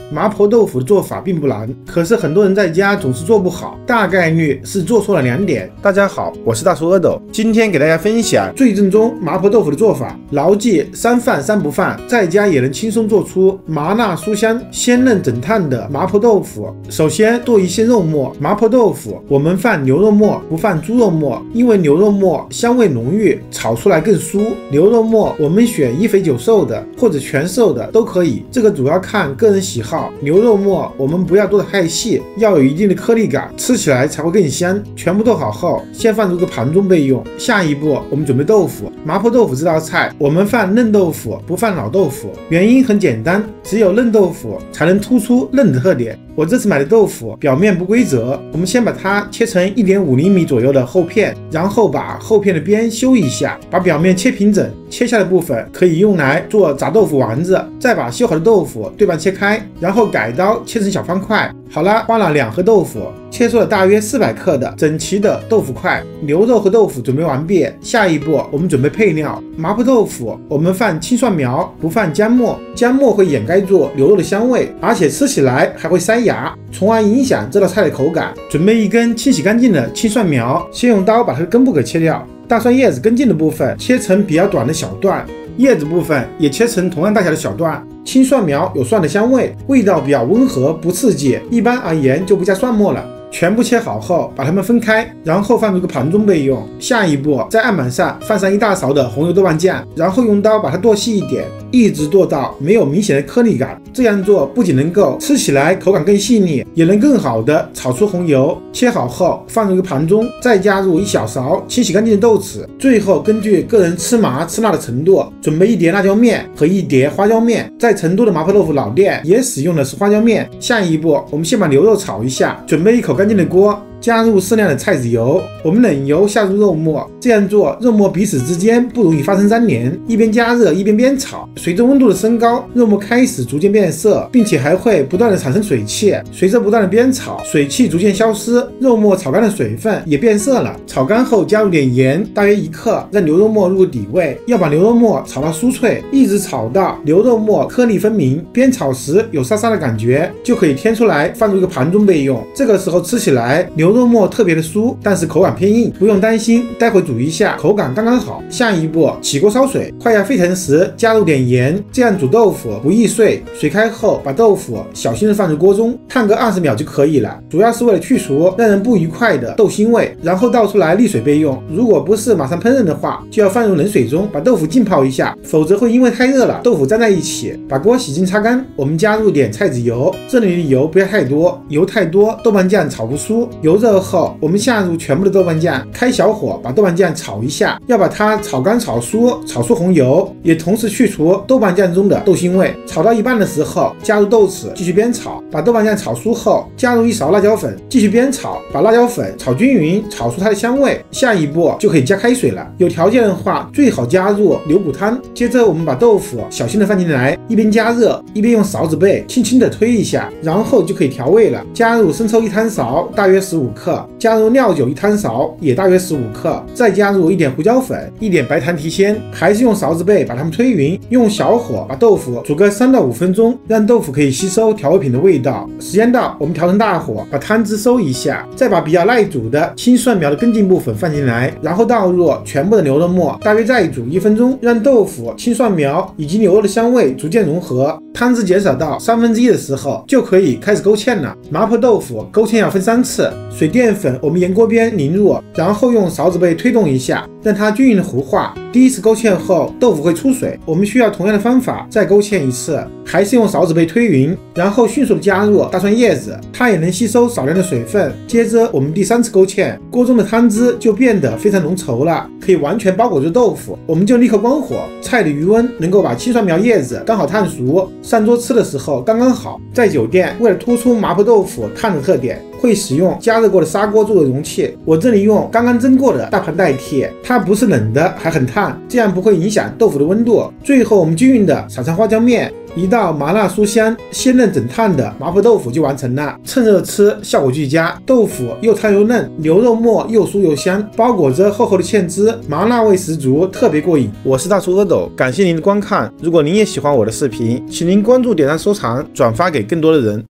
麻婆豆腐的做法并不难，可是很多人在家总是做不好，大概率是做错了2点。大家好，我是大叔阿斗，今天给大家分享最正宗麻婆豆腐的做法，牢记3饭3不饭，在家也能轻松做出麻辣酥香、鲜嫩整烫的麻婆豆腐。首先剁一些肉末，麻婆豆腐我们放牛肉末，不放猪肉末，因为牛肉末香味浓郁，炒出来更酥。牛肉末我们选1肥9瘦的或者全瘦的都可以，这个主要看个人喜好。牛肉末我们不要剁得太细，要有一定的颗粒感，吃起来才会更香。全部剁好后，先放入个盘中备用。下一步我们准备豆腐。麻婆豆腐这道菜我们放嫩豆腐，不放老豆腐，原因很简单，只有嫩豆腐才能突出嫩的特点。我这次买的豆腐表面不规则，我们先把它切成1.5厘米左右的厚片，然后把厚片的边修一下，把表面切平整。切下的部分可以用来做炸豆腐丸子，再把修好的豆腐对半切开，然后改刀切成小方块。好了，换了2盒豆腐，切出了大约400克的整齐的豆腐块。牛肉和豆腐准备完毕，下一步我们准备配料。麻婆豆腐我们放青蒜苗，不放姜末，姜末会掩盖住牛肉的香味，而且吃起来还会塞牙，从而影响这道菜的口感。准备1根清洗干净的青蒜苗，先用刀把它的根部给切掉。大蒜叶子根茎的部分切成比较短的小段，叶子部分也切成同样大小的小段。青蒜苗有蒜的香味，味道比较温和，不刺激，一般而言就不加蒜末了。全部切好后，把它们分开，然后放入个盘中备用。下一步，在案板上放上1大勺的红油豆瓣酱，然后用刀把它剁细一点，一直剁到没有明显的颗粒感。这样做不仅能够吃起来口感更细腻，也能更好的炒出红油。切好后放入一个盘中，再加入1小勺清洗干净的豆豉，最后根据个人吃麻吃辣的程度，准备1碟辣椒面和1碟花椒面。在成都的麻婆豆腐老店也使用的是花椒面。下一步，我们先把牛肉炒一下，准备1口干净的锅，加入适量的菜籽油，我们冷油下入肉末，这样做肉末彼此之间不容易发生粘连。一边加热一边炒，随着温度的升高，肉末开始逐渐变色，并且还会不断的产生水汽。随着不断的煸炒，水汽逐渐消失，肉末炒干的水分也变色了。炒干后加入点盐，大约1克，让牛肉末入底味。要把牛肉末炒到酥脆，一直炒到牛肉末颗粒分明，煸炒时有沙沙的感觉，就可以添出来放入一个盘中备用。这个时候吃起来牛肉末特别的酥，但是口感偏硬，不用担心，待会煮一下口感刚刚好。下一步，起锅烧水，快要沸腾时加入点盐，这样煮豆腐不易碎。水开后，把豆腐小心的放入锅中，烫个20秒就可以了，主要是为了去除让人不愉快的豆腥味。然后倒出来沥水备用。如果不是马上烹饪的话，就要放入冷水中，把豆腐浸泡一下，否则会因为太热了，豆腐粘在一起。把锅洗净擦干，我们加入点菜籽油，这里的油不要太多，油太多豆瓣酱炒不酥。油热后，我们下入全部的豆瓣酱，开小火把豆瓣酱炒一下，要把它炒干炒酥，炒出红油，也同时去除豆瓣酱中的豆腥味。炒到一半的时候，加入豆豉，继续煸炒。把豆瓣酱炒酥后，加入1勺辣椒粉，继续煸炒，把辣椒粉炒均匀，炒出它的香味。下一步就可以加开水了，有条件的话最好加入牛骨汤。接着我们把豆腐小心的放进来，一边加热一边用勺子背轻轻的推一下，然后就可以调味了。加入生抽1汤勺，大约15克，加入料酒1汤勺，也大约15克，再加入1点胡椒粉，1点白糖提鲜，还是用勺子背把它们推匀，用小火把豆腐煮个3到5分钟，让豆腐可以吸收调味品的味道。时间到，我们调成大火，把汤汁收一下，再把比较耐煮的青蒜苗的根茎部分放进来，然后倒入全部的牛肉末，大约再煮1分钟，让豆腐、青蒜苗以及牛肉的香味逐渐融合。汤汁减少到1/3的时候，就可以开始勾芡了。麻婆豆腐勾芡要分3次，水淀粉我们沿锅边淋入，然后用勺子背推动一下，让它均匀的糊化。第一次勾芡后，豆腐会出水，我们需要同样的方法再勾芡1次，还是用勺子背推匀，然后迅速的加入大蒜叶子，它也能吸收少量的水分。接着我们第3次勾芡，锅中的汤汁就变得非常浓稠了，可以完全包裹住豆腐。我们就立刻关火，菜的余温能够把青蒜苗叶子刚好烫熟，上桌吃的时候刚刚好。在酒店，为了突出麻婆豆腐烫的特点，会使用加热过的砂锅作为容器，我这里用刚刚蒸过的大盘代替，它不是冷的还很烫，烫，这样不会影响豆腐的温度。最后我们均匀的撒上花椒面，一道麻辣酥香、鲜嫩整烫的麻婆豆腐就完成了。趁热吃，效果俱佳。豆腐又汤又嫩，牛肉末又酥又香，包裹着厚厚的芡汁，麻辣味十足，特别过瘾。我是大厨阿斗，感谢您的观看。如果您也喜欢我的视频，请您关注、点赞、收藏、转发给更多的人。